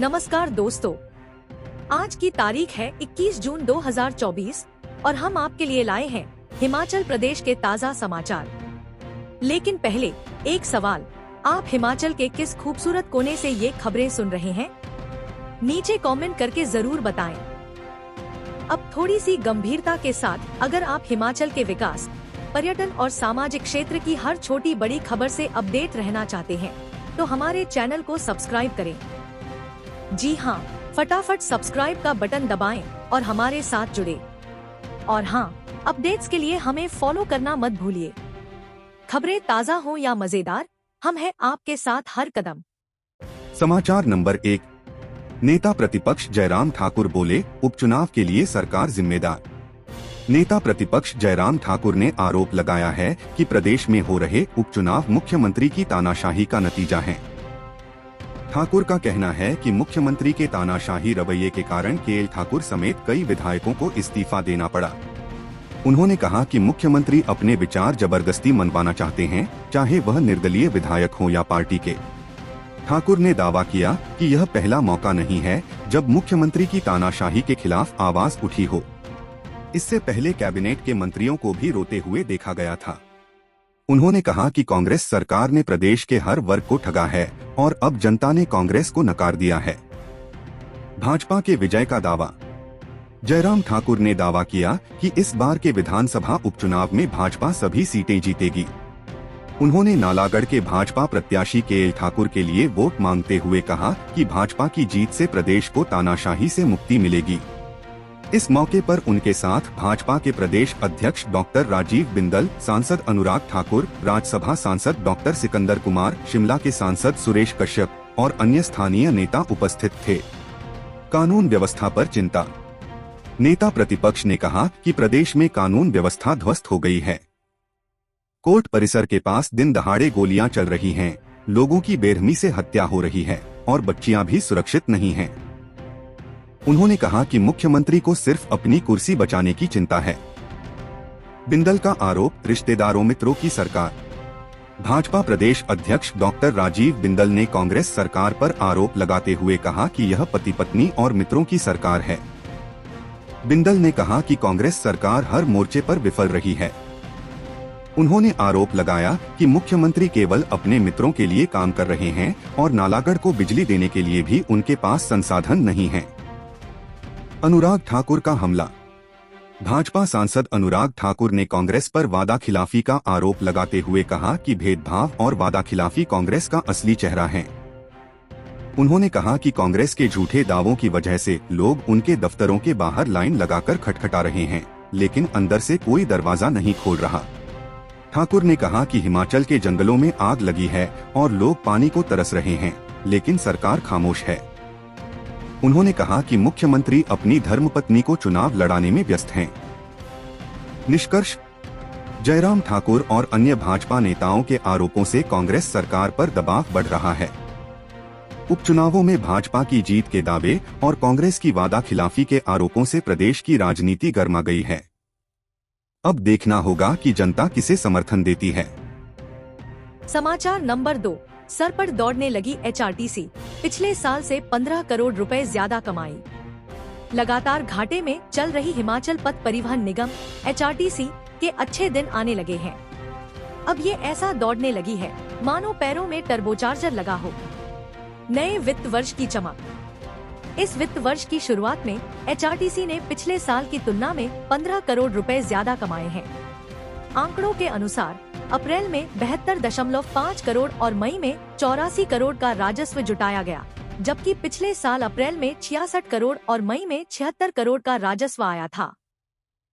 नमस्कार दोस्तों, आज की तारीख है 21 जून 2024 और हम आपके लिए लाए हैं हिमाचल प्रदेश के ताज़ा समाचार। लेकिन पहले एक सवाल, आप हिमाचल के किस खूबसूरत कोने से ये खबरें सुन रहे हैं? नीचे कमेंट करके जरूर बताएं। अब थोड़ी सी गंभीरता के साथ, अगर आप हिमाचल के विकास, पर्यटन और सामाजिक क्षेत्र की हर छोटी बड़ी खबर से अपडेट रहना चाहते हैं, तो हमारे चैनल को सब्सक्राइब करें। जी हाँ, फटाफट सब्सक्राइब का बटन दबाएं और हमारे साथ जुड़े। और हाँ, अपडेट्स के लिए हमें फॉलो करना मत भूलिए। खबरें ताज़ा हो या मजेदार, हम हैं आपके साथ हर कदम। समाचार नंबर 1। नेता प्रतिपक्ष जयराम ठाकुर बोले, उपचुनाव के लिए सरकार जिम्मेदार। नेता प्रतिपक्ष जयराम ठाकुर ने आरोप लगाया है कि प्रदेश में हो रहे उपचुनाव मुख्यमंत्री की तानाशाही का नतीजा है। ठाकुर का कहना है कि मुख्यमंत्री के तानाशाही रवैये के कारण केएल ठाकुर समेत कई विधायकों को इस्तीफा देना पड़ा। उन्होंने कहा कि मुख्यमंत्री अपने विचार जबरदस्ती मनवाना चाहते हैं, चाहे वह निर्दलीय विधायक हो या पार्टी के। ठाकुर ने दावा किया कि यह पहला मौका नहीं है जब मुख्यमंत्री की तानाशाही के खिलाफ आवाज उठी हो। इससे पहले कैबिनेट के मंत्रियों को भी रोते हुए देखा गया था। उन्होंने कहा कि कांग्रेस सरकार ने प्रदेश के हर वर्ग को ठगा है और अब जनता ने कांग्रेस को नकार दिया है। भाजपा के विजय का दावा। जयराम ठाकुर ने दावा किया कि इस बार के विधानसभा उपचुनाव में भाजपा सभी सीटें जीतेगी। उन्होंने नालागढ़ के भाजपा प्रत्याशी केएल ठाकुर के लिए वोट मांगते हुए कहा कि भाजपा की जीत से प्रदेश को तानाशाही से मुक्ति मिलेगी। इस मौके पर उनके साथ भाजपा के प्रदेश अध्यक्ष डॉक्टर राजीव बिंदल, सांसद अनुराग ठाकुर, राज्यसभा सांसद डॉक्टर सिकंदर कुमार, शिमला के सांसद सुरेश कश्यप और अन्य स्थानीय नेता उपस्थित थे। कानून व्यवस्था पर चिंता। नेता प्रतिपक्ष ने कहा कि प्रदेश में कानून व्यवस्था ध्वस्त हो गई है। कोर्ट परिसर के पास दिन दहाड़े गोलियां चल रही हैं, लोगों की बेरहमी से हत्या हो रही है और बच्चियां भी सुरक्षित नहीं हैं। उन्होंने कहा कि मुख्यमंत्री को सिर्फ अपनी कुर्सी बचाने की चिंता है। बिंदल का आरोप, रिश्तेदारों मित्रों की सरकार। भाजपा प्रदेश अध्यक्ष डॉक्टर राजीव बिंदल ने कांग्रेस सरकार पर आरोप लगाते हुए कहा कि यह पति पत्नी और मित्रों की सरकार है। बिंदल ने कहा कि कांग्रेस सरकार हर मोर्चे पर विफल रही है। उन्होंने आरोप लगाया कि मुख्यमंत्री केवल अपने मित्रों के लिए काम कर रहे हैं और नालागढ़ को बिजली देने के लिए भी उनके पास संसाधन नहीं है। अनुराग ठाकुर का हमला। भाजपा सांसद अनुराग ठाकुर ने कांग्रेस पर वादा खिलाफी का आरोप लगाते हुए कहा कि भेदभाव और वादा खिलाफी कांग्रेस का असली चेहरा है। उन्होंने कहा कि कांग्रेस के झूठे दावों की वजह से लोग उनके दफ्तरों के बाहर लाइन लगाकर खटखटा रहे हैं, लेकिन अंदर से कोई दरवाजा नहीं खोल रहा। ठाकुर ने कहा कि हिमाचल के जंगलों में आग लगी है और लोग पानी को तरस रहे हैं, लेकिन सरकार खामोश है। उन्होंने कहा कि मुख्यमंत्री अपनी धर्मपत्नी को चुनाव लड़ाने में व्यस्त हैं। निष्कर्ष, जयराम ठाकुर और अन्य भाजपा नेताओं के आरोपों से कांग्रेस सरकार पर दबाव बढ़ रहा है। उपचुनावों में भाजपा की जीत के दावे और कांग्रेस की वादा खिलाफी के आरोपों से प्रदेश की राजनीति गर्मा गई है। अब देखना होगा कि जनता किसे समर्थन देती है। समाचार नंबर 2। सर पर दौड़ने लगी एचआरटीसी, पिछले साल से 15 करोड़ रुपए ज्यादा कमाई। लगातार घाटे में चल रही हिमाचल पथ परिवहन निगम एचआरटीसी के अच्छे दिन आने लगे हैं। अब ये ऐसा दौड़ने लगी है मानो पैरों में टर्बोचार्जर लगा हो। नए वित्त वर्ष की चमक। इस वित्त वर्ष की शुरुआत में एचआरटीसी ने पिछले साल की तुलना में 15 करोड़ रुपए ज्यादा कमाए हैं। आंकड़ों के अनुसार अप्रैल में 72.5 करोड़ और मई में 84 करोड़ का राजस्व जुटाया गया, जबकि पिछले साल अप्रैल में 66 करोड़ और मई में 76 करोड़ का राजस्व आया था।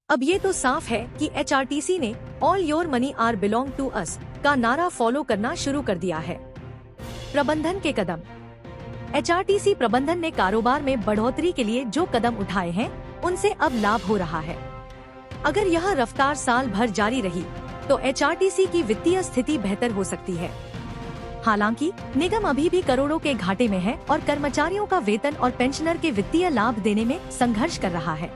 अब ये तो साफ है कि एचआरटीसी ने all your money are belong to us का नारा फॉलो करना शुरू कर दिया है। प्रबंधन के कदम। एचआरटीसी प्रबंधन ने कारोबार में बढ़ोतरी के लिए जो कदम उठाए हैं, उनसे अब लाभ हो रहा है। अगर यह रफ्तार साल भर जारी रही तो एचआरटीसी की वित्तीय स्थिति बेहतर हो सकती है। हालांकि निगम अभी भी करोड़ों के घाटे में है और कर्मचारियों का वेतन और पेंशनर के वित्तीय लाभ देने में संघर्ष कर रहा है।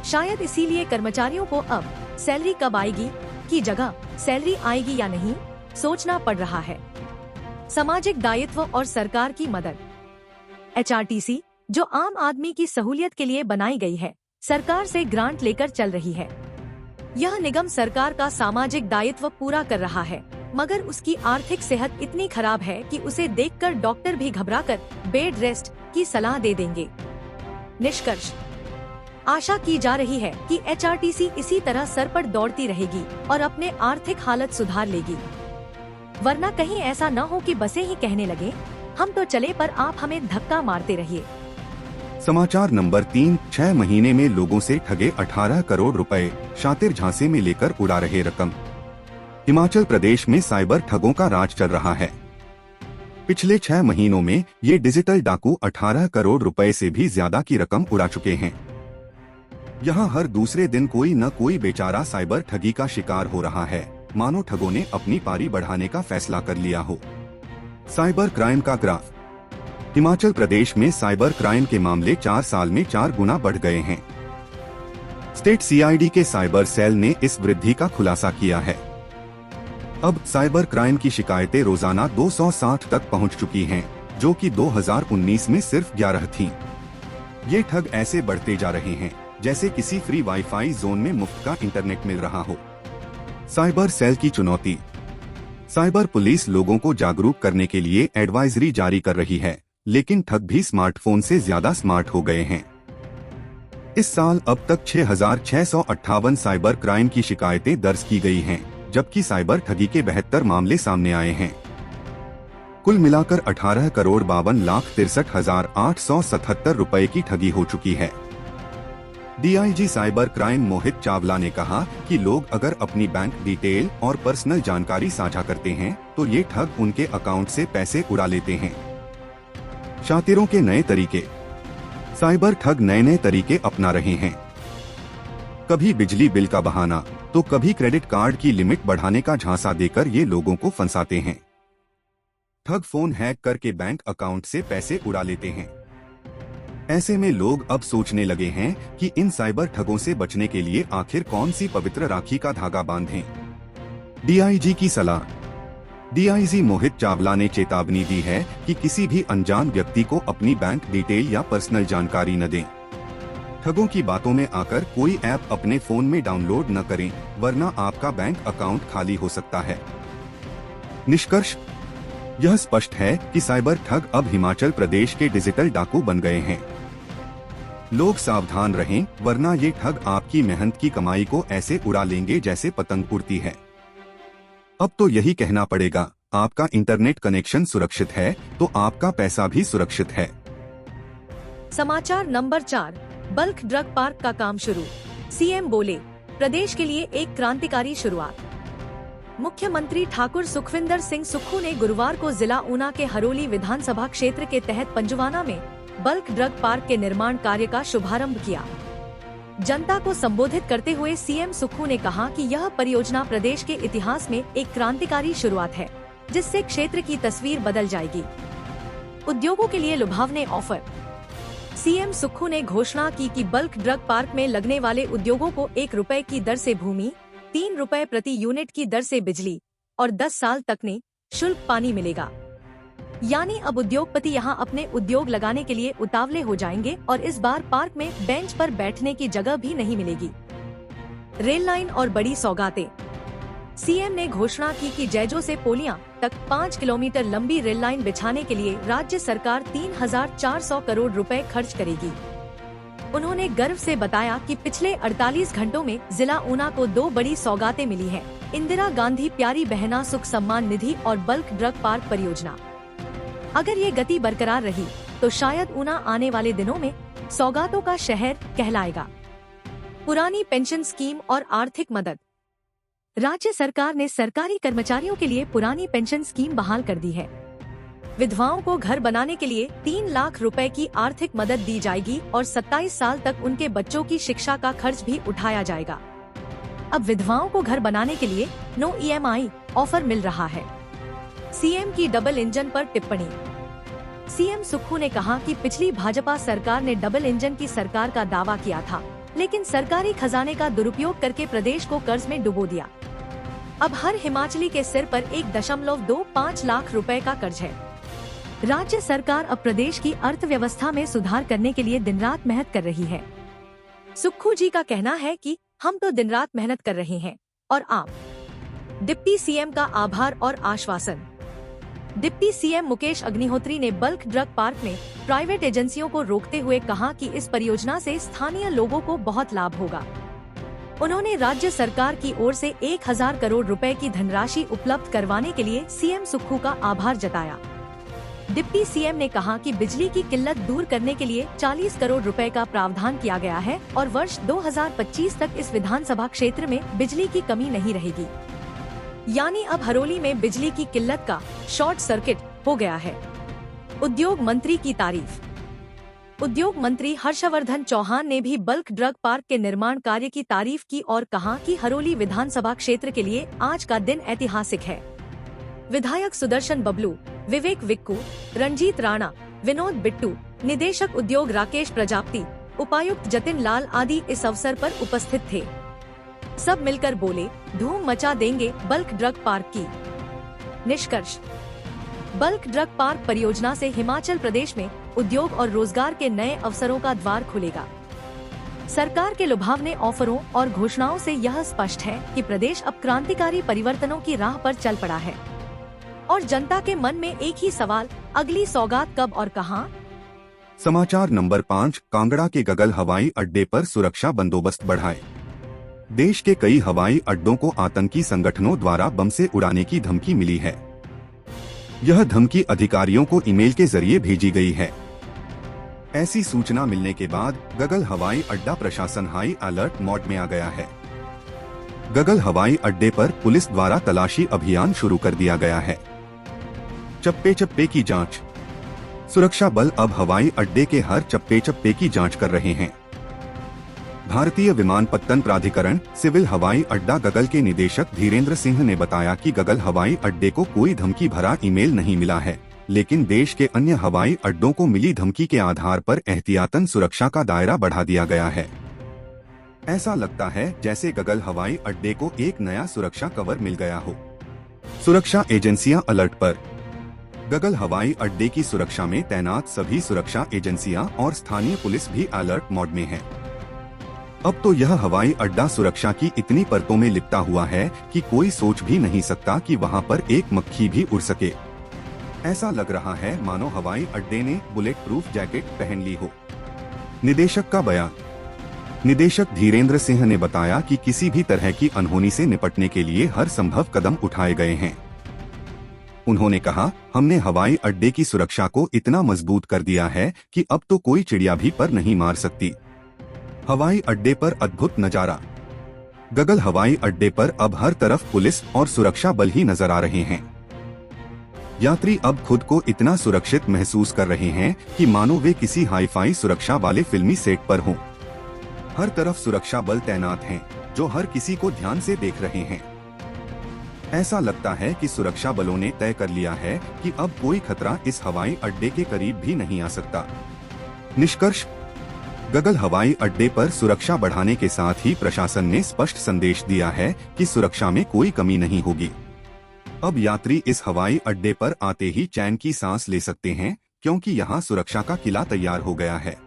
शायद इसीलिए कर्मचारियों को अब सैलरी कब आएगी की जगह सैलरी आएगी या नहीं सोचना पड़ रहा है। सामाजिक दायित्व और सरकार की मदद। HRTC, जो आम आदमी की सहूलियत के लिए बनाई गई है, सरकार से ग्रांट लेकर चल रही है। यह निगम सरकार का सामाजिक दायित्व पूरा कर रहा है, मगर उसकी आर्थिक सेहत इतनी खराब है कि उसे देखकर डॉक्टर भी घबराकर बेड रेस्ट की सलाह दे देंगे। निष्कर्ष, आशा की जा रही है कि HRTC इसी तरह सर पर दौड़ती रहेगी और अपने आर्थिक हालत सुधार लेगी, वरना कहीं ऐसा न हो कि बसें ही कहने लगे हम तो चले पर आप हमें धक्का मारते रहिए। समाचार नंबर 3, 6 महीने में लोगों से ठगे 18 करोड़ रुपए, शातिर झांसे में लेकर उड़ा रहे रकम। हिमाचल प्रदेश में साइबर ठगों का राज चल रहा है। पिछले 6 महीनों में ये डिजिटल डाकू 18 करोड़ रुपए से भी ज्यादा की रकम उड़ा चुके हैं। यहाँ हर दूसरे दिन कोई न कोई बेचारा साइबर ठगी का शिकार हो रहा है, मानो ठगों ने अपनी पारी बढ़ाने का फैसला कर लिया हो। साइबर क्राइम का ग्राफ। हिमाचल प्रदेश में साइबर क्राइम के मामले 4 साल में 4 गुना बढ़ गए हैं। स्टेट CID के साइबर सेल ने इस वृद्धि का खुलासा किया है। अब साइबर क्राइम की शिकायतें रोजाना 260 तक पहुंच चुकी हैं, जो कि 2019 में सिर्फ 11 थीं। ये ठग ऐसे बढ़ते जा रहे हैं जैसे किसी फ्री वाईफाई जोन में मुफ्त का इंटरनेट मिल रहा हो। साइबर सेल की चुनौती। साइबर पुलिस लोगों को जागरूक करने के लिए एडवाइजरी जारी कर रही है, लेकिन ठग भी स्मार्टफोन से ज्यादा स्मार्ट हो गए हैं। इस साल अब तक 6,658 साइबर क्राइम की शिकायतें दर्ज की गई हैं, जबकि साइबर ठगी के 72 मामले सामने आए हैं। कुल मिलाकर 18 करोड़ 52,63,877 रुपए की ठगी हो चुकी है। DIG cyber crime Mohit Chawla ने कहा कि लोग अगर अपनी बैंक डिटेल और पर्सनल जानकारी साझा करते हैं तो ये ठग उनके अकाउंट से पैसे उड़ा लेते हैं। शातिरों के नए तरीके। साइबर ठग नए तरीके अपना रहे हैं। कभी बिजली बिल का बहाना तो कभी क्रेडिट कार्ड की लिमिट बढ़ाने का झांसा देकर ये लोगों को फंसाते हैं। ठग फोन हैक करके बैंक अकाउंट से पैसे उड़ा लेते हैं। ऐसे में लोग अब सोचने लगे हैं कि इन साइबर ठगों से बचने के लिए आखिर कौन सी पवित्र राखी का धागा बांधें। DIG की सलाह। DIG मोहित चावला ने चेतावनी दी है कि किसी भी अनजान व्यक्ति को अपनी बैंक डिटेल या पर्सनल जानकारी न दें। ठगों की बातों में आकर कोई ऐप अपने फोन में डाउनलोड न करें, वरना आपका बैंक अकाउंट खाली हो सकता है। निष्कर्ष, यह स्पष्ट है कि साइबर ठग अब हिमाचल प्रदेश के डिजिटल डाकू बन गए हैं। लोग सावधान रहें, वरना ये ठग आपकी मेहनत की कमाई को ऐसे उड़ा लेंगे जैसे पतंग उड़ती है। अब तो यही कहना पड़ेगा, आपका इंटरनेट कनेक्शन सुरक्षित है तो आपका पैसा भी सुरक्षित है। समाचार नंबर 4, बल्क ड्रग पार्क का काम शुरू। CM बोले, प्रदेश के लिए एक क्रांतिकारी शुरुआत। मुख्यमंत्री ठाकुर सुखविंदर सिंह सुक्खू ने गुरुवार को जिला ऊना के हरोली विधानसभा क्षेत्र के तहत पंजुवाना में बल्क ड्रग पार्क के निर्माण कार्य का शुभारंभ किया। जनता को संबोधित करते हुए CM सुक्खू ने कहा कि यह परियोजना प्रदेश के इतिहास में एक क्रांतिकारी शुरुआत है, जिससे क्षेत्र की तस्वीर बदल जाएगी। उद्योगों के लिए लुभावने ऑफर। CM सुक्खू ने घोषणा की कि बल्क ड्रग पार्क में लगने वाले उद्योगों को 1 रुपए की दर से भूमि, 3 रुपए प्रति यूनिट की दर से बिजली और 10 साल तक ने शुल्क पानी मिलेगा। यानी अब उद्योगपति यहां अपने उद्योग लगाने के लिए उतावले हो जाएंगे और इस बार पार्क में बेंच पर बैठने की जगह भी नहीं मिलेगी। रेल लाइन और बड़ी सौगातें। CM ने घोषणा की कि जैजो से पोलियां तक 5 किलोमीटर लंबी रेल लाइन बिछाने के लिए राज्य सरकार 3,400 करोड़ रुपए खर्च करेगी। उन्होंने गर्व से बताया कि पिछले 48 घंटों में जिला ऊना को 2 बड़ी सौगातें मिली हैं, इंदिरा गांधी प्यारी बहना सुख सम्मान निधि और बल्क ड्रग पार्क परियोजना। अगर ये गति बरकरार रही तो शायद ऊना आने वाले दिनों में सौगातों का शहर कहलाएगा। पुरानी पेंशन स्कीम और आर्थिक मदद। राज्य सरकार ने सरकारी कर्मचारियों के लिए पुरानी पेंशन स्कीम बहाल कर दी है। विधवाओं को घर बनाने के लिए 3 लाख रुपए की आर्थिक मदद दी जाएगी और 27 साल तक उनके बच्चों की शिक्षा का खर्च भी उठाया जाएगा। अब विधवाओं को घर बनाने के लिए नो EMI ऑफर मिल रहा है। CM की डबल इंजन पर टिप्पणी। CM सुक्खू ने कहा कि पिछली भाजपा सरकार ने डबल इंजन की सरकार का दावा किया था, लेकिन सरकारी खजाने का दुरुपयोग करके प्रदेश को कर्ज में डुबो दिया। अब हर हिमाचली के सिर पर 1.25 लाख रुपए का कर्ज है। राज्य सरकार अब प्रदेश की अर्थव्यवस्था में सुधार करने के लिए दिन रात मेहनत कर रही है। सुक्खू जी का कहना है कि हम तो दिन रात मेहनत कर रहे हैं और आप। डिप्टी सीएम का आभार और आश्वासन। डिप्टी सीएम मुकेश अग्निहोत्री ने बल्क ड्रग पार्क में प्राइवेट एजेंसियों को रोकते हुए कहा कि इस परियोजना से स्थानीय लोगों को बहुत लाभ होगा। उन्होंने राज्य सरकार की ओर से 1000 करोड़ रुपए की धनराशि उपलब्ध करवाने के लिए सीएम सुक्खू का आभार जताया। डिप्टी सीएम ने कहा कि बिजली की किल्लत दूर करने के लिए 40 करोड़ रुपए का प्रावधान किया गया है और वर्ष 2025 तक इस विधानसभा क्षेत्र में बिजली की कमी नहीं रहेगी। यानी अब हरोली में बिजली की किल्लत का शॉर्ट सर्किट हो गया है। उद्योग मंत्री की तारीफ। उद्योग मंत्री हर्षवर्धन चौहान ने भी बल्क ड्रग पार्क के निर्माण कार्य की तारीफ की और कहा कि हरोली विधानसभा क्षेत्र के लिए आज का दिन ऐतिहासिक है। विधायक सुदर्शन बबलू, विवेक विक्कू, रंजीत राणा, विनोद बिट्टू, निदेशक उद्योग राकेश प्रजापति, उपायुक्त जतिन लाल आदि इस अवसर पर उपस्थित थे। सब मिलकर बोले, धूम मचा देंगे बल्क ड्रग पार्क की। निष्कर्ष। बल्क ड्रग पार्क परियोजना से हिमाचल प्रदेश में उद्योग और रोजगार के नए अवसरों का द्वार खुलेगा। सरकार के लुभावने ऑफरों और घोषणाओं से यह स्पष्ट है कि प्रदेश अब क्रांतिकारी परिवर्तनों की राह पर चल पड़ा है और जनता के मन में एक ही सवाल, अगली सौगात कब और कहां? समाचार नंबर 5। कांगड़ा के गगल हवाई अड्डे पर सुरक्षा बंदोबस्त बढ़ाए। देश के कई हवाई अड्डों को आतंकी संगठनों द्वारा बम से उड़ाने की धमकी मिली है। यह धमकी अधिकारियों को ईमेल के जरिए भेजी गई है। ऐसी सूचना मिलने के बाद गगल हवाई अड्डा प्रशासन हाई अलर्ट मोड में आ गया है। गगल हवाई अड्डे पर पुलिस द्वारा तलाशी अभियान शुरू कर दिया गया है। चप्पे चप्पे की जांच। सुरक्षा बल अब हवाई अड्डे के हर चप्पे चप्पे की जांच कर रहे हैं। भारतीय विमानपत्तन प्राधिकरण सिविल हवाई अड्डा गगल के निदेशक धीरेन्द्र सिंह ने बताया कि गगल हवाई अड्डे को कोई धमकी भरा ईमेल नहीं मिला है, लेकिन देश के अन्य हवाई अड्डों को मिली धमकी के आधार पर एहतियातन सुरक्षा का दायरा बढ़ा दिया गया है। ऐसा लगता है जैसे गगल हवाई अड्डे को एक नया सुरक्षा कवर मिल गया हो। सुरक्षा एजेंसियां अलर्ट पर। गगल हवाई अड्डे की सुरक्षा में तैनात सभी सुरक्षा एजेंसियां और स्थानीय पुलिस भी अलर्ट मोड में है। अब तो यह हवाई अड्डा सुरक्षा की इतनी परतों में लिपटा हुआ है कि कोई सोच भी नहीं सकता कि वहां पर एक मक्खी भी उड़ सके। ऐसा लग रहा है मानो हवाई अड्डे ने बुलेट प्रूफ जैकेट पहन ली हो। निदेशक का बयान। निदेशक धीरेन्द्र सिंह ने बताया कि किसी भी तरह की अनहोनी से निपटने के लिए हर संभव कदम उठाए गए हैं। उन्होंने कहा, हमने हवाई अड्डे की सुरक्षा को इतना मजबूत कर दिया है कि अब तो कोई चिड़िया भी पर नहीं मार सकती। हवाई अड्डे पर अद्भुत नजारा। गगल हवाई अड्डे पर अब हर तरफ पुलिस और सुरक्षा बल ही नजर आ रहे हैं। यात्री अब खुद को इतना सुरक्षित महसूस कर रहे हैं कि मानो वे किसी हाईफाई सुरक्षा वाले फिल्मी सेट पर हों। हर तरफ सुरक्षा बल तैनात हैं, जो हर किसी को ध्यान से देख रहे हैं। ऐसा लगता है कि सुरक्षा बलों ने तय कर लिया है कि अब कोई खतरा इस हवाई अड्डे के करीब भी नहीं आ सकता। निष्कर्ष। गगल हवाई अड्डे पर सुरक्षा बढ़ाने के साथ ही प्रशासन ने स्पष्ट संदेश दिया है कि सुरक्षा में कोई कमी नहीं होगी। अब यात्री इस हवाई अड्डे पर आते ही चैन की सांस ले सकते हैं, क्योंकि यहाँ सुरक्षा का किला तैयार हो गया है।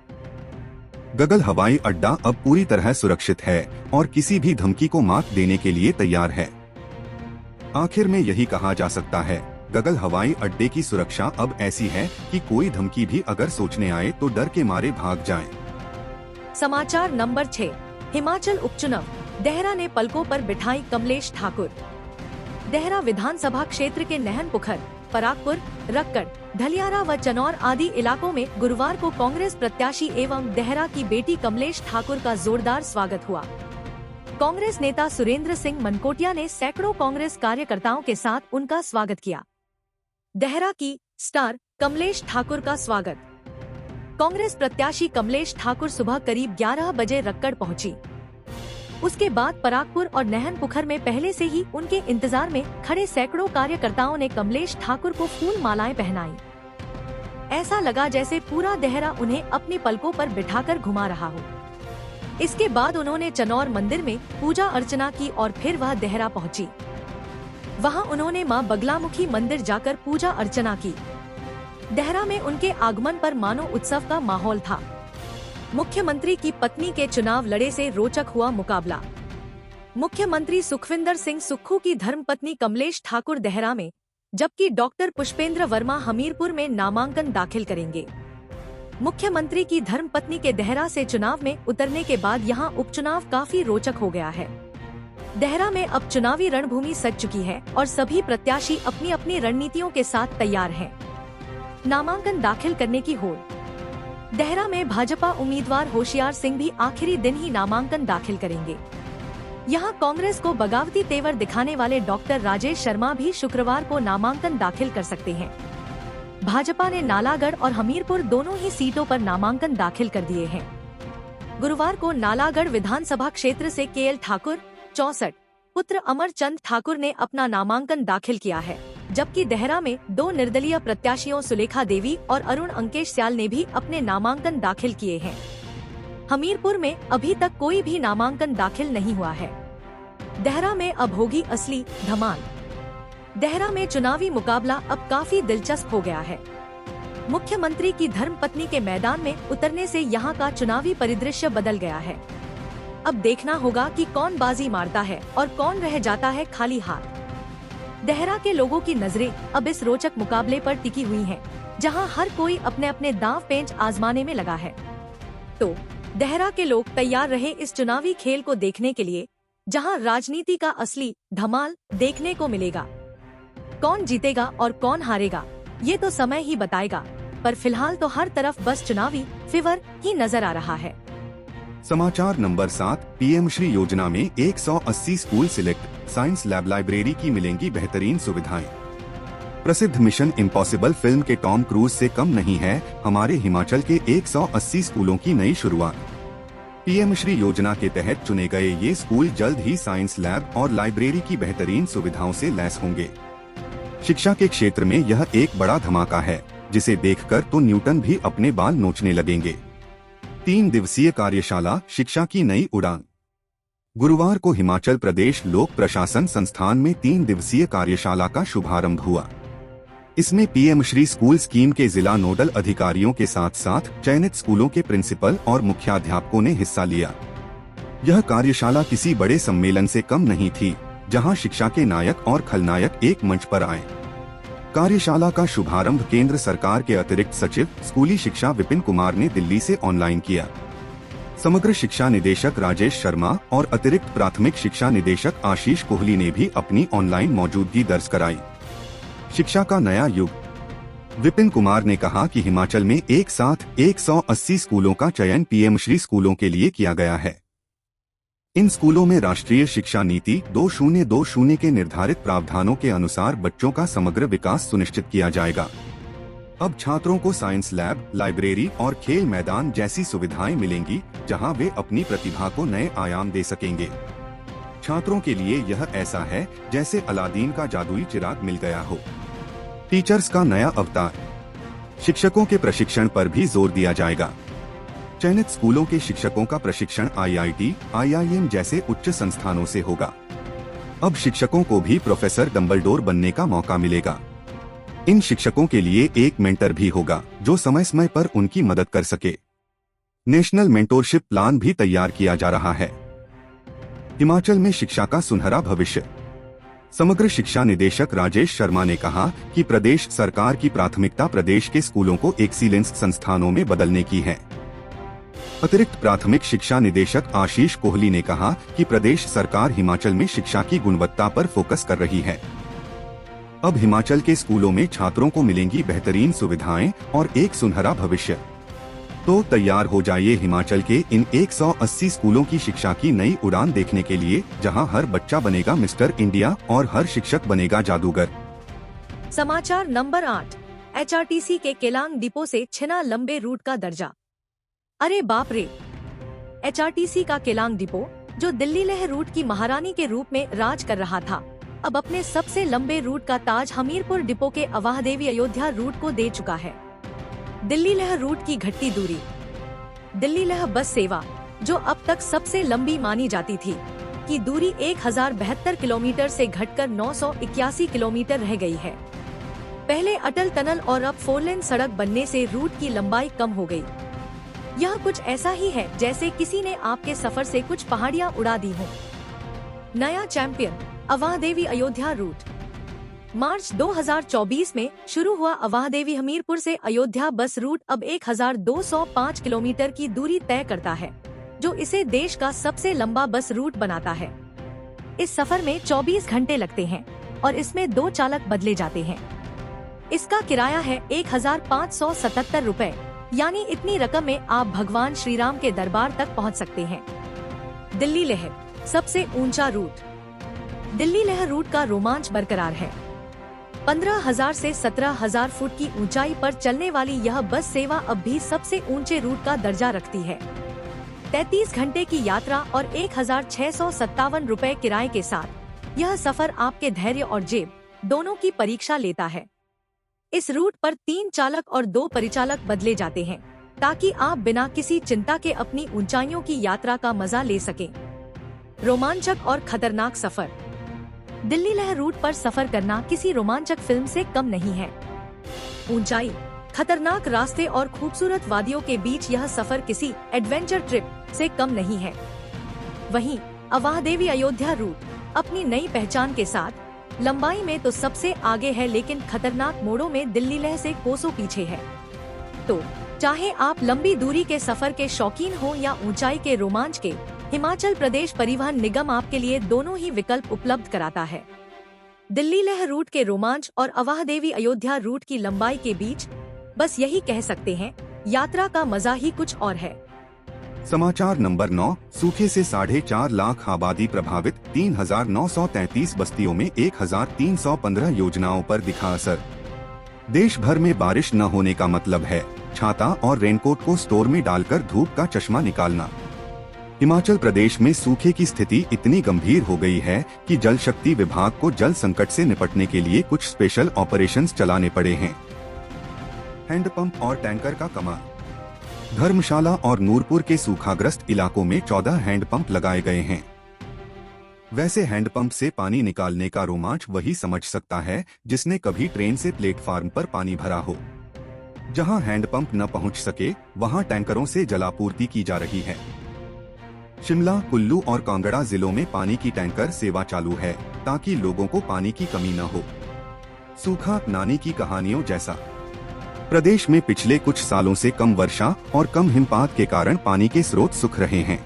गगल हवाई अड्डा अब पूरी तरह सुरक्षित है और किसी भी धमकी को मात देने के लिए तैयार है। आखिर में यही कहा जा सकता है, गगल हवाई अड्डे की सुरक्षा अब ऐसी है कि कोई धमकी भी अगर सोचने आए तो डर के मारे भाग जाएं। समाचार नंबर 6। हिमाचल उपचुनाव, देहरा ने पलकों पर बिठाई कमलेश ठाकुर। देहरा विधानसभा क्षेत्र के नहनपुखर, परागपुर, रक्कड़, ढलियारा व चनौर आदि इलाकों में गुरुवार को कांग्रेस प्रत्याशी एवं देहरा की बेटी कमलेश ठाकुर का जोरदार स्वागत हुआ। कांग्रेस नेता सुरेंद्र सिंह मनकोटिया ने सैकड़ों कांग्रेस कार्यकर्ताओं के साथ उनका स्वागत किया। देहरा की स्टार कमलेश ठाकुर का स्वागत। कांग्रेस प्रत्याशी कमलेश ठाकुर सुबह करीब 11 बजे रक्कड़ पहुंची। उसके बाद परागपुर और नहनपुखर में पहले से ही उनके इंतजार में खड़े सैकड़ों कार्यकर्ताओं ने कमलेश ठाकुर को फूल मालाएं पहनाई। ऐसा लगा जैसे पूरा देहरा उन्हें अपनी पलकों पर बिठाकर घुमा रहा हो। इसके बाद उन्होंने चनौर मंदिर में पूजा अर्चना की और फिर वह देहरा पहुंची। वहां उन्होंने मां बगलामुखी मंदिर जाकर पूजा अर्चना की। देहरा में उनके आगमन पर मानो उत्सव का माहौल था। मुख्यमंत्री की पत्नी के चुनाव लड़े से रोचक हुआ मुकाबला। मुख्यमंत्री सुखविंदर सिंह सुक्खू की धर्मपत्नी कमलेश ठाकुर देहरा में, जबकि डॉक्टर पुष्पेंद्र वर्मा हमीरपुर में नामांकन दाखिल करेंगे। मुख्यमंत्री की धर्मपत्नी के देहरा से चुनाव में उतरने के बाद यहां उपचुनाव काफी रोचक हो गया है। देहरा में अब चुनावी रणभूमि सज चुकी है और सभी प्रत्याशी अपनी अपनी रणनीतियों के साथ तैयार हैं। नामांकन दाखिल करने की होड़। देहरा में भाजपा उम्मीदवार होशियार सिंह भी आखिरी दिन ही नामांकन दाखिल करेंगे। यहां कांग्रेस को बगावती तेवर दिखाने वाले डॉक्टर राजेश शर्मा भी शुक्रवार को नामांकन दाखिल कर सकते हैं। भाजपा ने नालागढ़ और हमीरपुर दोनों ही सीटों पर नामांकन दाखिल कर दिए हैं। गुरुवार को नालागढ़ विधानसभा क्षेत्र से केएल ठाकुर 64 पुत्र अमरचंद ठाकुर ने अपना नामांकन दाखिल किया है, जबकि देहरा में 2 निर्दलीय प्रत्याशियों सुलेखा देवी और अरुण अंकेश स्याल ने भी अपने नामांकन दाखिल किए हैं। हमीरपुर में अभी तक कोई भी नामांकन दाखिल नहीं हुआ है। देहरा में अब होगी असली धमाल। देहरा में चुनावी मुकाबला अब काफी दिलचस्प हो गया है। मुख्यमंत्री की धर्मपत्नी के मैदान में उतरने से यहां का चुनावी परिदृश्य बदल गया है। अब देखना होगा कि कौन बाजी मारता है और कौन रह जाता है खाली हाथ। देहरा के लोगों की नजरें अब इस रोचक मुकाबले पर टिकी हुई हैं, जहां हर कोई अपने अपने दांव पेंच आजमाने में लगा है। तो देहरा के लोग तैयार रहे इस चुनावी खेल को देखने के लिए, जहां राजनीति का असली धमाल देखने को मिलेगा। कौन जीतेगा और कौन हारेगा, ये तो समय ही बताएगा, पर फिलहाल तो हर तरफ बस चुनावी फीवर ही नजर आ रहा है। समाचार नंबर 7। पीएम श्री योजना में 180 school select, science lab library की मिलेंगी बेहतरीन सुविधाएं। प्रसिद्ध मिशन इम्पॉसिबल फिल्म के टॉम क्रूज से कम नहीं है हमारे हिमाचल के 180 स्कूलों की नई शुरुआत। पीएम श्री योजना के तहत चुने गए ये स्कूल जल्द ही साइंस लैब और लाइब्रेरी की बेहतरीन सुविधाओं से लैस होंगे। शिक्षा के क्षेत्र में यह एक बड़ा धमाका है, जिसे देखकर तो न्यूटन भी अपने बाल नोचने लगेंगे। 3 दिवसीय कार्यशाला शिक्षा की नई उड़ान। गुरुवार को हिमाचल प्रदेश लोक प्रशासन संस्थान में 3 दिवसीय कार्यशाला का शुभारंभ हुआ। इसमें पीएम श्री स्कूल स्कीम के जिला नोडल अधिकारियों के साथ साथ चयनित स्कूलों के प्रिंसिपल और मुख्याध्यापकों ने हिस्सा लिया। यह कार्यशाला किसी बड़े सम्मेलन से कम नहीं थी, जहां शिक्षा के नायक और खलनायक एक मंच पर आए। कार्यशाला का शुभारंभ केंद्र सरकार के अतिरिक्त सचिव स्कूली शिक्षा विपिन कुमार ने दिल्ली से ऑनलाइन किया। समग्र शिक्षा निदेशक राजेश शर्मा और अतिरिक्त प्राथमिक शिक्षा निदेशक आशीष कोहली ने भी अपनी ऑनलाइन मौजूदगी दर्ज कराई। शिक्षा का नया युग। विपिन कुमार ने कहा कि हिमाचल में एक साथ 180 स्कूलों का चयन पीएम श्री स्कूलों के लिए किया गया है। इन स्कूलों में राष्ट्रीय शिक्षा नीति 2020 के निर्धारित प्रावधानों के अनुसार बच्चों का समग्र विकास सुनिश्चित किया जाएगा। अब छात्रों को साइंस लैब, लाइब्रेरी और खेल मैदान जैसी सुविधाएं मिलेंगी, जहां वे अपनी प्रतिभा को नए आयाम दे सकेंगे। छात्रों के लिए यह ऐसा है जैसे अलादीन का जादुई चिराग मिल गया हो। टीचर्स का नया अवतार। शिक्षकों के प्रशिक्षण पर भी जोर दिया जाएगा। चयनित स्कूलों के शिक्षकों का प्रशिक्षण आईआईटी, आईआईएम जैसे उच्च संस्थानों से होगा। अब शिक्षकों को भी प्रोफेसर डंबलडोर बनने का मौका मिलेगा। इन शिक्षकों के लिए एक मेंटर भी होगा, जो समय समय पर उनकी मदद कर सके। नेशनल मेंटोरशिप प्लान भी तैयार किया जा रहा है। हिमाचल में शिक्षा का सुनहरा भविष्य। समग्र शिक्षा निदेशक राजेश शर्मा ने कहा कि प्रदेश सरकार की प्राथमिकता प्रदेश के स्कूलों को एक्सीलेंस संस्थानों में बदलने की है। अतिरिक्त प्राथमिक शिक्षा निदेशक आशीष कोहली ने कहा कि प्रदेश सरकार हिमाचल में शिक्षा की गुणवत्ता पर फोकस कर रही है। अब हिमाचल के स्कूलों में छात्रों को मिलेंगी बेहतरीन सुविधाएं और एक सुनहरा भविष्य। तो तैयार हो जाइए हिमाचल के इन 180 स्कूलों की शिक्षा की नई उड़ान देखने के लिए, जहां हर बच्चा बनेगा मिस्टर इंडिया और हर शिक्षक बनेगा जादूगर। समाचार नंबर 8। एचआरटीसी के केलांग डिपो से छिना लंबे रूट का दर्जा। अरे बाप रे! एचआरटीसी का केलांग डिपो, जो दिल्ली लेह रूट की महारानी के रूप में राज कर रहा था, अब अपने सबसे लंबे रूट का ताज हमीरपुर डिपो के अवाहदेवी अयोध्या रूट को दे चुका है। दिल्ली लेह रूट की घटती दूरी। दिल्ली लेह बस सेवा, जो अब तक सबसे लंबी मानी जाती थी, की दूरी 1072 किलोमीटर से घटकर 981 किलोमीटर रह गई है। पहले अटल टनल और अब 4 लेन सड़क बनने से रूट की लंबाई कम हो गई। यह कुछ ऐसा ही है जैसे किसी ने आपके सफर से कुछ पहाड़ियां उड़ा दी हों। नया चैंपियन अवाहदेवी अयोध्या रूट। मार्च 2024 में शुरू हुआ अवाहदेवी हमीरपुर से अयोध्या बस रूट अब 1205 किलोमीटर की दूरी तय करता है, जो इसे देश का सबसे लंबा बस रूट बनाता है। इस सफर में 24 घंटे लगते हैं और इसमें 2 चालक बदले जाते हैं। इसका किराया है 1577 रुपए, यानी इतनी रकम में आप भगवान श्री राम के दरबार तक पहुंच सकते हैं। दिल्ली लेह सबसे ऊंचा रूट। दिल्ली लेह रूट का रोमांच बरकरार है। 15,000 से 17,000 फुट की ऊंचाई पर चलने वाली यह बस सेवा अब भी सबसे ऊंचे रूट का दर्जा रखती है। 33 घंटे की यात्रा और 1,657 रुपए किराए के साथ यह सफर आपके धैर्य और जेब दोनों की परीक्षा लेता है। इस रूट पर 3 चालक और 2 परिचालक बदले जाते हैं, ताकि आप बिना किसी चिंता के अपनी ऊंचाइयों की यात्रा का मजा ले सकें। रोमांचक और खतरनाक सफर। दिल्ली लेह रूट पर सफर करना किसी रोमांचक फिल्म से कम नहीं है। ऊंचाई, खतरनाक रास्ते और खूबसूरत वादियों के बीच यह सफर किसी एडवेंचर ट्रिप से कम नहीं है। वहीं अवाहदेवी अयोध्या रूट अपनी नई पहचान के साथ लंबाई में तो सबसे आगे है, लेकिन खतरनाक मोड़ों में दिल्ली लेह से कोसों पीछे है। तो चाहे आप लंबी दूरी के सफर के शौकीन हो या ऊंचाई के रोमांच के, हिमाचल प्रदेश परिवहन निगम आपके लिए दोनों ही विकल्प उपलब्ध कराता है। दिल्ली लेह रूट के रोमांच और अवाहदेवी अयोध्या रूट की लंबाई के बीच बस यही कह सकते हैं, यात्रा का मजा ही कुछ और है। समाचार नंबर 9। सूखे से 4.5 लाख आबादी प्रभावित, 3,933 बस्तियों में 1,315 योजनाओं पर दिखा असर। देश भर में बारिश न होने का मतलब है छाता और रेनकोट को स्टोर में डालकर धूप का चश्मा निकालना। हिमाचल प्रदेश में सूखे की स्थिति इतनी गंभीर हो गई है कि जल शक्ति विभाग को जल संकट से निपटने के लिए कुछ स्पेशल ऑपरेशंस चलाने पड़े हैं। हैंडपंप और टैंकर का कमाल। धर्मशाला और नूरपुर के सूखाग्रस्त इलाकों में 14 हैंडपंप लगाए गए हैं। वैसे हैंडपंप से पानी निकालने का रोमांच वही समझ सकता है जिसने कभी ट्रेन से प्लेटफार्म पर पानी भरा हो। जहां हैंडपंप न पहुंच सके, वहां टैंकरों से जलापूर्ति की जा रही है। शिमला, कुल्लू और कांगड़ा जिलों में पानी की टैंकर सेवा चालू है, ताकि लोगों को पानी की कमी न हो। सूखा नानी की कहानियों जैसा। प्रदेश में पिछले कुछ सालों से कम वर्षा और कम हिमपात के कारण पानी के स्रोत सूख रहे हैं।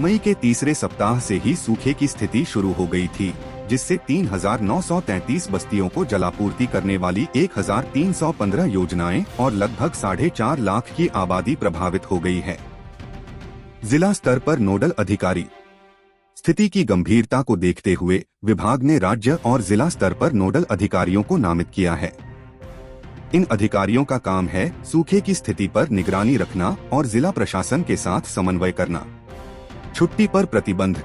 मई के तीसरे सप्ताह से ही सूखे की स्थिति शुरू हो गई थी, जिससे 3,933 बस्तियों को जलापूर्ति करने वाली 1,315 योजनाएं और लगभग 4.5 लाख की आबादी प्रभावित हो गई है। जिला स्तर पर नोडल अधिकारी। स्थिति की गंभीरता को देखते हुए विभाग ने राज्य और जिला स्तर पर नोडल अधिकारियों को नामित किया है। इन अधिकारियों का काम है सूखे की स्थिति पर निगरानी रखना और जिला प्रशासन के साथ समन्वय करना। छुट्टी पर प्रतिबंध।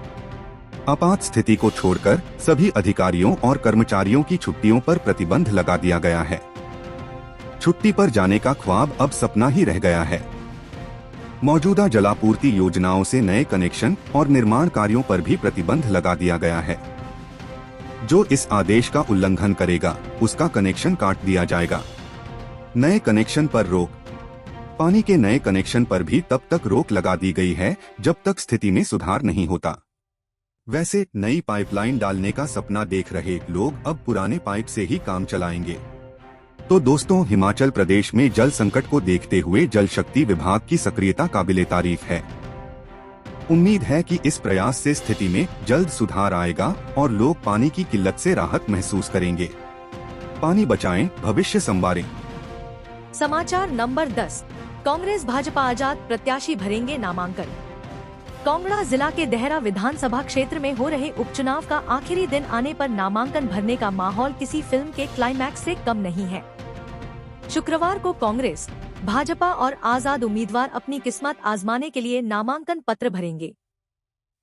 आपात स्थिति को छोड़कर सभी अधिकारियों और कर्मचारियों की छुट्टियों पर प्रतिबंध लगा दिया गया है। छुट्टी पर जाने का ख्वाब अब सपना ही रह गया है। मौजूदा जलापूर्ति योजनाओं से नए कनेक्शन और निर्माण कार्यों पर भी प्रतिबंध लगा दिया गया है। जो इस आदेश का उल्लंघन करेगा, उसका कनेक्शन काट दिया जाएगा। नए कनेक्शन पर रोक। पानी के नए कनेक्शन पर भी तब तक रोक लगा दी गई है जब तक स्थिति में सुधार नहीं होता। वैसे नई पाइपलाइन डालने का सपना देख रहे लोग अब पुराने पाइप से ही काम चलाएंगे। तो दोस्तों, हिमाचल प्रदेश में जल संकट को देखते हुए जल शक्ति विभाग की सक्रियता काबिले तारीफ है। उम्मीद है कि इस प्रयास से स्थिति में जल्द सुधार आएगा और लोग पानी की किल्लत से राहत महसूस करेंगे। पानी बचाएं, भविष्य संवारें। समाचार नंबर 10। कांग्रेस भाजपा आजाद प्रत्याशी भरेंगे नामांकन। कांगड़ा जिला के देहरा विधानसभा क्षेत्र में हो रहे उपचुनाव का आखिरी दिन आने पर नामांकन भरने का माहौल किसी फिल्म के क्लाइमैक्स से कम नहीं है। शुक्रवार को कांग्रेस, भाजपा और आजाद उम्मीदवार अपनी किस्मत आजमाने के लिए नामांकन पत्र भरेंगे।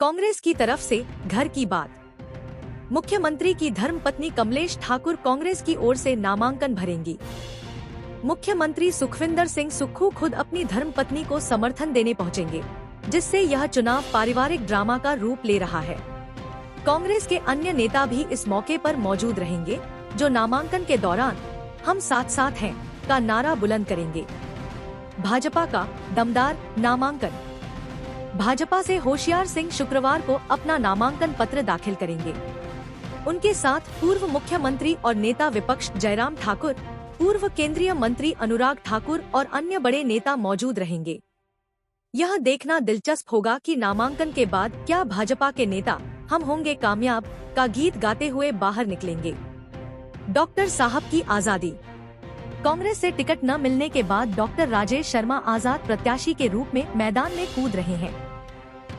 कांग्रेस की तरफ से घर की बात। मुख्यमंत्री की धर्मपत्नी कमलेश ठाकुर कांग्रेस की ओर से नामांकन भरेंगी। मुख्यमंत्री सुखविंदर सिंह सुक्खू खुद अपनी धर्मपत्नी को समर्थन देने पहुंचेंगे, जिससे यह चुनाव पारिवारिक ड्रामा का रूप ले रहा है। कांग्रेस के अन्य नेता भी इस मौके पर मौजूद रहेंगे। जो नामांकन के दौरान हम साथ साथ हैं का नारा बुलंद करेंगे। भाजपा का दमदार नामांकन। भाजपा से होशियार सिंह शुक्रवार को अपना नामांकन पत्र दाखिल करेंगे। उनके साथ पूर्व मुख्यमंत्री और नेता विपक्ष जयराम ठाकुर, पूर्व केंद्रीय मंत्री अनुराग ठाकुर और अन्य बड़े नेता मौजूद रहेंगे। यह देखना दिलचस्प होगा कि नामांकन के बाद क्या भाजपा के नेता हम होंगे कामयाब का गीत गाते हुए बाहर निकलेंगे। डॉक्टर साहब की आजादी। कांग्रेस से टिकट न मिलने के बाद डॉक्टर राजेश शर्मा आजाद प्रत्याशी के रूप में मैदान में कूद रहे हैं।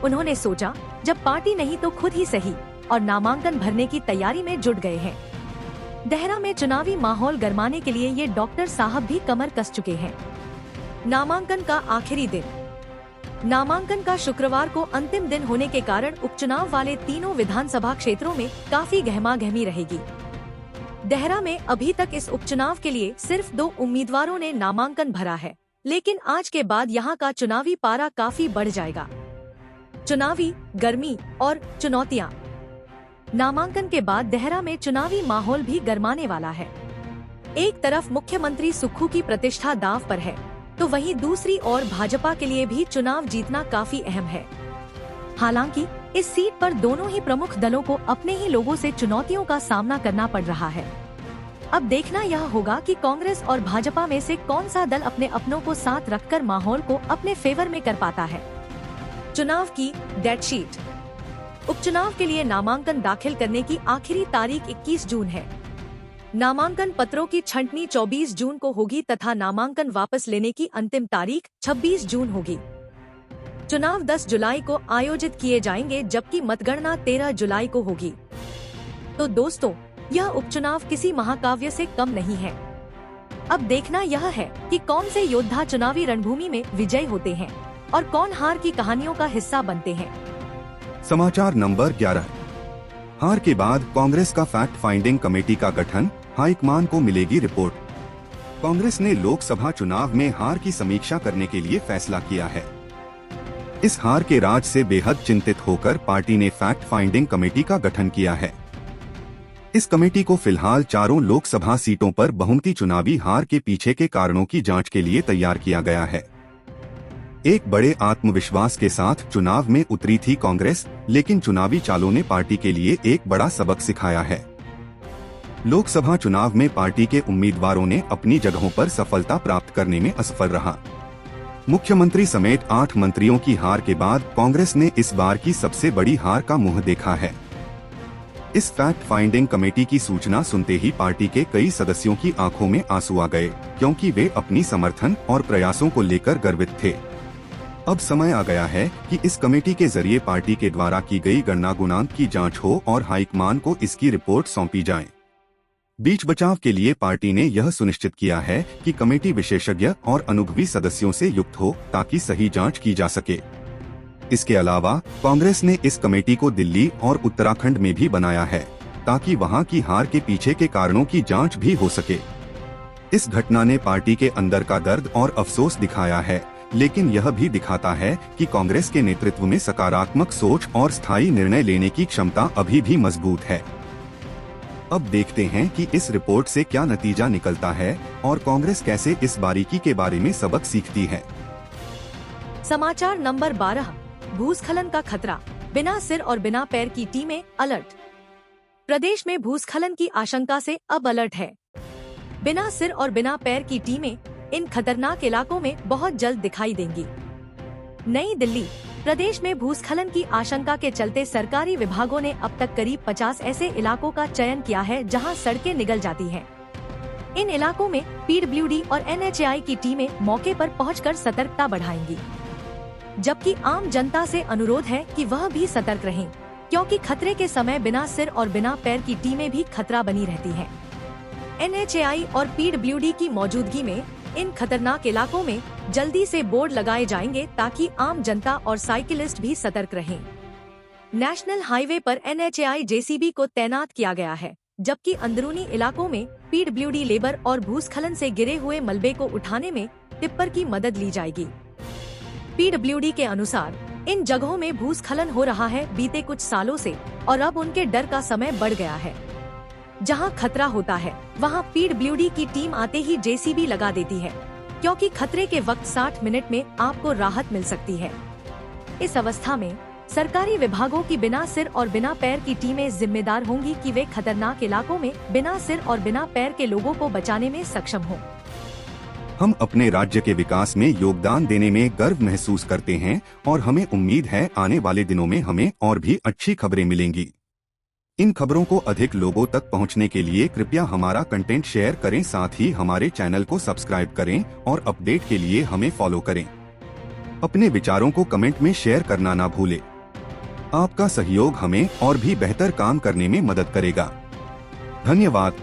उन्होंने सोचा जब पार्टी नहीं तो खुद ही सही, और नामांकन भरने की तैयारी में जुट गए हैं। देहरा में चुनावी माहौल गरमाने के लिए ये डॉक्टर साहब भी कमर कस चुके हैं। नामांकन का आखिरी दिन। नामांकन का शुक्रवार को अंतिम दिन होने के कारण उपचुनाव वाले तीनों विधानसभा क्षेत्रों में काफी गहमागहमी रहेगी। देहरा में अभी तक इस उपचुनाव के लिए सिर्फ 2 उम्मीदवारों ने नामांकन भरा है, लेकिन आज के बाद यहां का चुनावी पारा काफी बढ़ जाएगा। चुनावी गर्मी और चुनौतियां। नामांकन के बाद देहरा में चुनावी माहौल भी गरमाने वाला है। एक तरफ मुख्यमंत्री सुक्खू की प्रतिष्ठा दांव पर है, तो वहीं दूसरी ओर भाजपा के लिए भी चुनाव जीतना काफी अहम है। हालांकि इस सीट पर दोनों ही प्रमुख दलों को अपने ही लोगों से चुनौतियों का सामना करना पड़ रहा है। अब देखना यह होगा कि कांग्रेस और भाजपा में से कौन सा दल अपने अपनों को साथ रखकर माहौल को अपने फेवर में कर पाता है। चुनाव की डेट शीट। उपचुनाव के लिए नामांकन दाखिल करने की आखिरी तारीख 21 जून है। नामांकन पत्रों की छंटनी 24 जून को होगी तथा नामांकन वापस लेने की अंतिम तारीख 26 जून होगी। चुनाव 10 जुलाई को आयोजित किए जाएंगे, जबकि मतगणना 13 जुलाई को होगी। तो दोस्तों, यह उपचुनाव किसी महाकाव्य से कम नहीं है। अब देखना यह है कि कौन से योद्धा चुनावी रणभूमि में विजयी होते हैं और कौन हार की कहानियों का हिस्सा बनते हैं। समाचार नंबर 11। हार के बाद कांग्रेस का फैक्ट फाइंडिंग कमेटी का गठन, हाईकमान को मिलेगी रिपोर्ट। कांग्रेस ने लोकसभा चुनाव में हार की समीक्षा करने के लिए फैसला किया है। इस हार के राज से बेहद चिंतित होकर पार्टी ने फैक्ट फाइंडिंग कमेटी का गठन किया है। इस कमेटी को फिलहाल 4 लोकसभा सीटों पर बहुमती चुनावी हार के पीछे के कारणों की जांच के लिए तैयार किया गया है। एक बड़े आत्मविश्वास के साथ चुनाव में उतरी थी कांग्रेस, लेकिन चुनावी चालों ने पार्टी के लिए एक बड़ा सबक सिखाया है। लोकसभा चुनाव में पार्टी के उम्मीदवारों ने अपनी जगहों पर सफलता प्राप्त करने में असफल रहा। मुख्यमंत्री समेत 8 मंत्रियों की हार के बाद कांग्रेस ने इस बार की सबसे बड़ी हार का मुंह देखा है। इस फैक्ट फाइंडिंग कमेटी की सूचना सुनते ही पार्टी के कई सदस्यों की आंखों में आंसू आ गए, क्योंकि वे अपनी समर्थन और प्रयासों को लेकर गर्वित थे। अब समय आ गया है कि इस कमेटी के जरिए पार्टी के द्वारा की गई गणना गुणांक की जांच हो और हाईकमान को इसकी रिपोर्ट सौंपी जाए। बीच बचाव के लिए पार्टी ने यह सुनिश्चित किया है कि कमेटी विशेषज्ञ और अनुभवी सदस्यों से युक्त हो, ताकि सही जांच की जा सके। इसके अलावा कांग्रेस ने इस कमेटी को दिल्ली और उत्तराखंड में भी बनाया है, ताकि वहां की हार के पीछे के कारणों की जांच भी हो सके। इस घटना ने पार्टी के अंदर का दर्द और अफसोस दिखाया है, लेकिन यह भी दिखाता है कि कांग्रेस के नेतृत्व में सकारात्मक सोच और स्थायी निर्णय लेने की क्षमता अभी भी मजबूत है। अब देखते हैं कि इस रिपोर्ट से क्या नतीजा निकलता है और कांग्रेस कैसे इस बारीकी के बारे में सबक सीखती है। समाचार नंबर 12। भूस्खलन का खतरा, बिना सिर और बिना पैर की टीमें अलर्ट। प्रदेश में भूस्खलन की आशंका से अब अलर्ट है। बिना सिर और बिना पैर की टीमें इन खतरनाक इलाकों में बहुत जल्द दिखाई देंगी। नई दिल्ली। प्रदेश में भूस्खलन की आशंका के चलते सरकारी विभागों ने अब तक करीब 50 ऐसे इलाकों का चयन किया है जहां सड़कें निगल जाती हैं। इन इलाकों में पीडब्ल्यूडी और एनएचएआई की टीमें मौके पर पहुंचकर सतर्कता बढ़ाएंगी, जबकि आम जनता से अनुरोध है कि वह भी सतर्क रहें, क्योंकि खतरे के समय बिना सिर और बिना पैर की टीमें भी खतरा बनी रहती हैं। एनएचएआई और पीडब्ल्यूडी की मौजूदगी में इन खतरनाक इलाकों में जल्दी से बोर्ड लगाए जाएंगे, ताकि आम जनता और साइकिलिस्ट भी सतर्क रहें। नेशनल हाईवे पर एनएचएआई जेसीबी को तैनात किया गया है, जबकि अंदरूनी इलाकों में पीडब्ल्यूडी लेबर और भूस्खलन से गिरे हुए मलबे को उठाने में टिप्पर की मदद ली जाएगी। पीडब्ल्यूडी के अनुसार इन जगहों में भूस्खलन हो रहा है बीते कुछ सालों से, और अब उनके डर का समय बढ़ गया है। जहां खतरा होता है वहां पीडब्ल्यूडी की टीम आते ही जेसीबी लगा देती है, क्योंकि खतरे के वक्त 60 मिनट में आपको राहत मिल सकती है। इस अवस्था में सरकारी विभागों की बिना सिर और बिना पैर की टीमें जिम्मेदार होंगी कि वे खतरनाक इलाकों में बिना सिर और बिना पैर के लोगों को बचाने में सक्षम हों। हम अपने राज्य के विकास में योगदान देने में गर्व महसूस करते हैं और हमें उम्मीद है आने वाले दिनों में हमें और भी अच्छी खबरें मिलेंगी। इन खबरों को अधिक लोगों तक पहुंचने के लिए कृपया हमारा कंटेंट शेयर करें, साथ ही हमारे चैनल को सब्सक्राइब करें और अपडेट के लिए हमें फॉलो करें। अपने विचारों को कमेंट में शेयर करना ना भूलें। आपका सहयोग हमें और भी बेहतर काम करने में मदद करेगा। धन्यवाद।